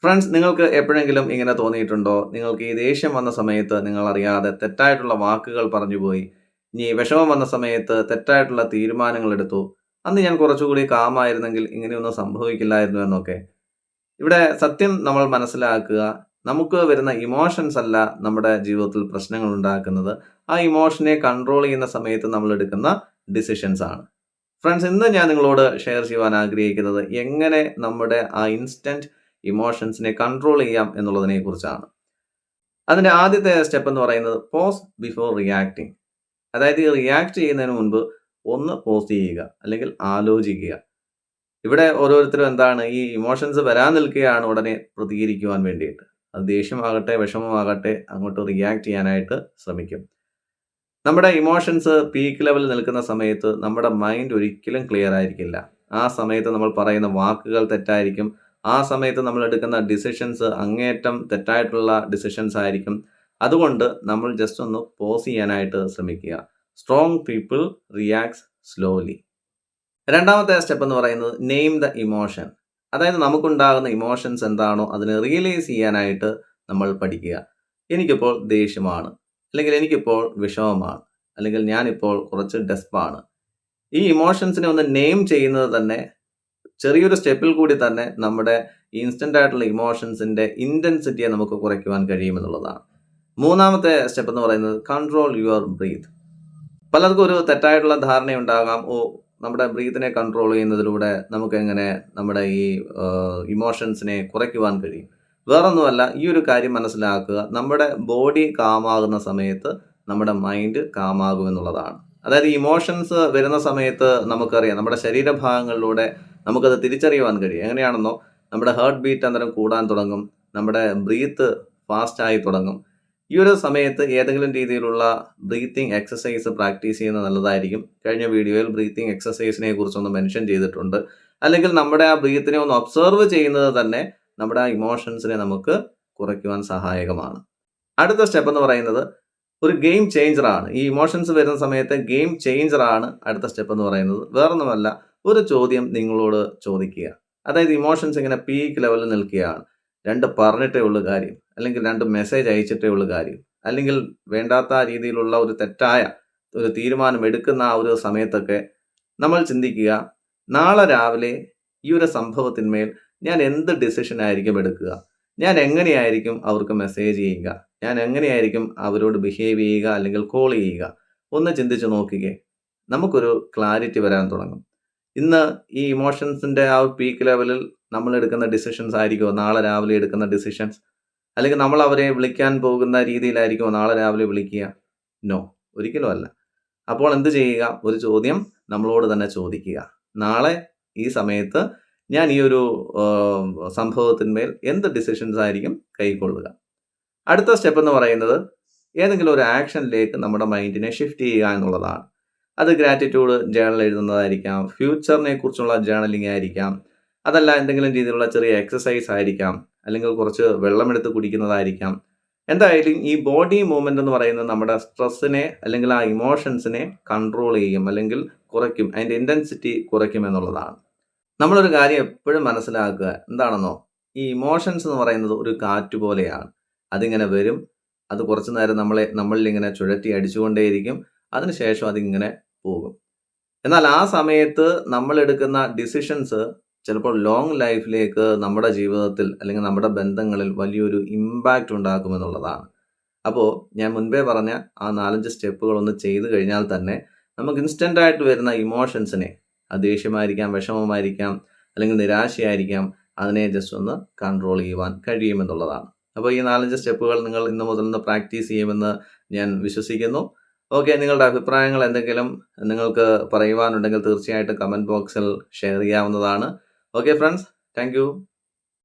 Friends, നിങ്ങൾക്ക് എപ്പോഴെങ്കിലും ഇങ്ങനെ തോന്നിയിട്ടുണ്ടോ? നിങ്ങൾക്ക് ഈ ദേഷ്യം വന്ന സമയത്ത് നിങ്ങൾ അറിയാതെ തെറ്റായിട്ടുള്ള വാക്കുകൾ പറഞ്ഞുപോയി. ഇനി വിഷമം വന്ന സമയത്ത് തെറ്റായിട്ടുള്ള തീരുമാനങ്ങൾ എടുത്തു. അന്ന് ഞാൻ കുറച്ചുകൂടി കാമായിരുന്നെങ്കിൽ ഇങ്ങനെയൊന്നും സംഭവിക്കില്ലായിരുന്നു എന്നൊക്കെ. ഇവിടെ സത്യം നമ്മൾ മനസ്സിലാക്കുക. നമുക്ക് വരുന്ന ഇമോഷൻസ് അല്ല നമ്മുടെ ജീവിതത്തിൽ പ്രശ്നങ്ങൾ ഉണ്ടാക്കുന്നത്. ആ ഇമോഷനെ കൺട്രോൾ ചെയ്യുന്ന സമയത്ത് നമ്മൾ എടുക്കുന്ന ഡിസിഷൻസ് ആണ്. ഫ്രണ്ട്സ്, ഇന്ന് ഞാൻ നിങ്ങളോട് ഷെയർ ചെയ്യുവാൻ ആഗ്രഹിക്കുന്നത് എങ്ങനെ നമ്മുടെ ആ ഇൻസ്റ്റന്റ് ഇമോഷൻസിനെ കൺട്രോൾ ചെയ്യാം എന്നുള്ളതിനെ കുറിച്ചാണ്. അതിന്റെ ആദ്യത്തെ സ്റ്റെപ്പ് എന്ന് പറയുന്നത് പോസ് ബിഫോർ റിയാക്ടിങ്. അതായത് ഈ റിയാക്ട് ചെയ്യുന്നതിന് മുൻപ് ഒന്ന് പോസ് ചെയ്യുക, അല്ലെങ്കിൽ ആലോചിക്കുക. ഇവിടെ ഓരോരുത്തരും എന്താണ്, ഈ ഇമോഷൻസ് വരാൻ നിൽക്കുകയാണ് ഉടനെ പ്രതികരിക്കുവാൻ വേണ്ടിയിട്ട്. അത് ദേഷ്യമാകട്ടെ വിഷമമാകട്ടെ അങ്ങോട്ട് റിയാക്ട് ചെയ്യാനായിട്ട് ശ്രമിക്കും. നമ്മുടെ ഇമോഷൻസ് പീക്ക് ലെവലിൽ നിൽക്കുന്ന സമയത്ത് നമ്മുടെ മൈൻഡ് ഒരിക്കലും ക്ലിയർ ആയിരിക്കില്ല. ആ സമയത്ത് നമ്മൾ പറയുന്ന വാക്കുകൾ തെറ്റായിരിക്കും. ആ സമയത്ത് നമ്മൾ എടുക്കുന്ന ഡിസിഷൻസ് അങ്ങേയറ്റം തെറ്റായിട്ടുള്ള ഡിസിഷൻസ് ആയിരിക്കും. അതുകൊണ്ട് നമ്മൾ ജസ്റ്റ് ഒന്ന് പോസ് ചെയ്യാനായിട്ട് ശ്രമിക്കുക. Strong people reacts slowly. രണ്ടാമത്തെ സ്റ്റെപ്പ് എന്ന് പറയുന്നത് നെയിം ദ ഇമോഷൻ. അതായത് നമുക്കുണ്ടാകുന്ന ഇമോഷൻസ് എന്താണോ അതിനെ റിയലൈസ് ചെയ്യാനായിട്ട് നമ്മൾ പഠിക്കുക. എനിക്കിപ്പോൾ ദേഷ്യമാണ്, അല്ലെങ്കിൽ എനിക്കിപ്പോൾ വിഷമമാണ്, അല്ലെങ്കിൽ ഞാനിപ്പോൾ കുറച്ച് ഡെസ്പാണ്. ഈ ഇമോഷൻസിനെ ഒന്ന് നെയിം ചെയ്യുന്നത് തന്നെ ചെറിയൊരു സ്റ്റെപ്പിൽ കൂടി തന്നെ നമ്മുടെ ഇൻസ്റ്റന്റ് ആയിട്ടുള്ള ഇമോഷൻസിന്റെ ഇന്റൻസിറ്റിയെ നമുക്ക് കുറയ്ക്കുവാൻ കഴിയുമെന്നുള്ളതാണ്. മൂന്നാമത്തെ സ്റ്റെപ്പ് എന്ന് പറയുന്നത് കൺട്രോൾ യുവർ ബ്രീത്ത്. പലർക്കും ഒരു തെറ്റായിട്ടുള്ള ധാരണയുണ്ടാകാം, നമ്മുടെ ബ്രീത്തിനെ കൺട്രോൾ ചെയ്യുന്നതിലൂടെ നമുക്ക് എങ്ങനെ നമ്മുടെ ഈ ഇമോഷൻസിനെ കുറയ്ക്കുവാൻ കഴിയും. വേറൊന്നുമല്ല, ഈ ഒരു കാര്യം മനസ്സിലാക്കുക, നമ്മുടെ ബോഡി കാമാകുന്ന സമയത്ത് നമ്മുടെ മൈൻഡ് കാമാകുമെന്നുള്ളതാണ്. അതായത് ഇമോഷൻസ് വരുന്ന സമയത്ത് നമുക്കറിയാം, നമ്മുടെ ശരീരഭാഗങ്ങളിലൂടെ നമുക്കത് തിരിച്ചറിയുവാൻ കഴിയും. എങ്ങനെയാണെന്നോ, നമ്മുടെ ഹാർട്ട് ബീറ്റ് അന്നേരം കൂടാൻ തുടങ്ങും, നമ്മുടെ ബ്രീത്ത് ഫാസ്റ്റായി തുടങ്ങും. ഈ ഒരു സമയത്ത് ഏതെങ്കിലും രീതിയിലുള്ള ബ്രീത്തിങ് എക്സസൈസ് പ്രാക്ടീസ് ചെയ്യുന്നത് നല്ലതായിരിക്കും. കഴിഞ്ഞ വീഡിയോയിൽ ബ്രീത്തിങ് എക്സസൈസിനെ കുറിച്ചൊന്ന് മെൻഷൻ ചെയ്തിട്ടുണ്ട്. അല്ലെങ്കിൽ നമ്മുടെ ആ ബ്രീത്തിനെ ഒന്ന് ഒബ്സർവ് ചെയ്യുന്നത് തന്നെ നമ്മുടെ ആ ഇമോഷൻസിനെ നമുക്ക് കുറയ്ക്കുവാൻ സഹായകമാണ്. അടുത്ത സ്റ്റെപ്പ് എന്ന് പറയുന്നത് ഒരു ഗെയിം ചേഞ്ചറാണ്. ഈ ഇമോഷൻസ് വരുന്ന സമയത്ത് ഗെയിം ചേഞ്ചറാണ് അടുത്ത സ്റ്റെപ്പ് എന്ന് പറയുന്നത്. വേറൊന്നുമല്ല, ഒരു ചോദ്യം നിങ്ങളോട് ചോദിക്കുക. അതായത് ഇമോഷൻസ് ഇങ്ങനെ പീക്ക് ലെവലിൽ നിൽക്കുകയാണ്, രണ്ട് പറഞ്ഞിട്ടേ ഉള്ളൂ കാര്യം, അല്ലെങ്കിൽ രണ്ട് മെസ്സേജ് അയച്ചിട്ടേ ഉള്ളൂ കാര്യം, അല്ലെങ്കിൽ വേണ്ടാത്ത രീതിയിലുള്ള ഒരു തെറ്റായ ഒരു തീരുമാനം എടുക്കുന്ന ആ ഒരു സമയത്തൊക്കെ നമ്മൾ ചിന്തിക്കുക, നാളെ രാവിലെ ഈ ഒരു സംഭവത്തിന്മേൽ ഞാൻ എന്ത് ഡിസിഷൻ ആയിരിക്കും എടുക്കുക, ഞാൻ എങ്ങനെയായിരിക്കും അവർക്ക് മെസ്സേജ് ചെയ്യുക, ഞാൻ എങ്ങനെയായിരിക്കും അവരോട് ബിഹേവ് ചെയ്യുക അല്ലെങ്കിൽ കോൾ ചെയ്യുക. ഒന്ന് ചിന്തിച്ച് നോക്കുകയെ, നമുക്കൊരു ക്ലാരിറ്റി വരാൻ തുടങ്ങും. ഇന്ന് ഈ ഇമോഷൻസിന്റെ ആ പീക്ക് ലെവലിൽ നമ്മൾ എടുക്കുന്ന ഡിസിഷൻസ് ആയിരിക്കുമോ നാളെ രാവിലെ എടുക്കുന്ന ഡിസിഷൻസ്? അല്ലെങ്കിൽ നമ്മൾ അവരെ വിളിക്കാൻ പോകുന്ന രീതിയിലായിരിക്കുമോ നാളെ രാവിലെ വിളിക്കുക? നോ, ഒരിക്കലും അല്ല. അപ്പോൾ എന്ത് ചെയ്യുക? ഒരു ചോദ്യം നമ്മളോട് തന്നെ ചോദിക്കുക. നാളെ ഈ സമയത്ത് ഞാൻ ഈ ഒരു സംഭവത്തിന്മേൽ എന്ത് ഡിസിഷൻസ് ആയിരിക്കും കൈക്കൊള്ളുക? അടുത്ത സ്റ്റെപ്പ് എന്ന് പറയുന്നത് ഏതെങ്കിലും ഒരു ആക്ഷനിലേക്ക് നമ്മുടെ മൈൻഡിനെ ഷിഫ്റ്റ് ചെയ്യുക എന്നുള്ളതാണ്. അത് ഗ്രാറ്റിറ്റ്യൂഡ് ജേണൽ എഴുതുന്നതായിരിക്കാം, ഫ്യൂച്ചറിനെ കുറിച്ചുള്ള ജേണലിംഗ് ആയിരിക്കാം, അതല്ല എന്തെങ്കിലും രീതിയിലുള്ള ചെറിയ എക്സസൈസ് ആയിരിക്കാം, അല്ലെങ്കിൽ കുറച്ച് വെള്ളമെടുത്ത് കുടിക്കുന്നതായിരിക്കാം. എന്തായാലും ഈ ബോഡി മൂവ്മെന്റ് എന്ന് പറയുന്നത് നമ്മുടെ സ്ട്രെസ്സിനെ അല്ലെങ്കിൽ ആ ഇമോഷൻസിനെ കൺട്രോൾ ചെയ്യും, അല്ലെങ്കിൽ കുറയ്ക്കും, അതിൻ്റെ ഇൻറ്റൻസിറ്റി കുറയ്ക്കും എന്നുള്ളതാണ്. നമ്മളൊരു കാര്യം എപ്പോഴും മനസ്സിലാക്കുക, എന്താണെന്നോ, ഈ ഇമോഷൻസ് എന്ന് പറയുന്നത് ഒരു കാറ്റ് പോലെയാണ്. അതിങ്ങനെ വരും, അത് കുറച്ചു നേരം നമ്മളിൽ ഇങ്ങനെ ചുഴറ്റി അടിച്ചുകൊണ്ടേയിരിക്കും, അതിനുശേഷം അതിങ്ങനെ പോകും. എന്നാൽ ആ സമയത്ത് നമ്മൾ എടുക്കുന്ന ഡിസിഷൻസ് ചിലപ്പോൾ ലോങ് ലൈഫിലേക്ക് നമ്മുടെ ജീവിതത്തിൽ അല്ലെങ്കിൽ നമ്മുടെ ബന്ധങ്ങളിൽ വലിയൊരു ഇമ്പാക്റ്റ് ഉണ്ടാക്കുമെന്നുള്ളതാണ്. അപ്പോൾ ഞാൻ മുൻപേ പറഞ്ഞ ആ 4-5 സ്റ്റെപ്പുകളൊന്ന് ചെയ്തു കഴിഞ്ഞാൽ തന്നെ നമുക്ക് ഇൻസ്റ്റൻ്റ് ആയിട്ട് വരുന്ന ഇമോഷൻസിനെ, അത് ദേഷ്യമായിരിക്കാം, വിഷമമായിരിക്കാം, അല്ലെങ്കിൽ നിരാശയായിരിക്കാം, അതിനെ ജസ്റ്റ് ഒന്ന് കൺട്രോൾ ചെയ്യുവാൻ കഴിയുമെന്നുള്ളതാണ്. അപ്പോൾ ഈ 4-5 സ്റ്റെപ്പുകൾ നിങ്ങൾ ഇന്ന് മുതൽ ഒന്ന് പ്രാക്ടീസ് ചെയ്യുമെന്ന് ഞാൻ വിശ്വസിക്കുന്നു. ഓക്കെ, നിങ്ങളുടെ അഭിപ്രായങ്ങൾ എന്തെങ്കിലും നിങ്ങൾക്ക് പറയുവാനുണ്ടെങ്കിൽ തീർച്ചയായിട്ടും കമൻറ്റ് ബോക്സിൽ ഷെയർ ചെയ്യാവുന്നതാണ്. Okay friends, thank you.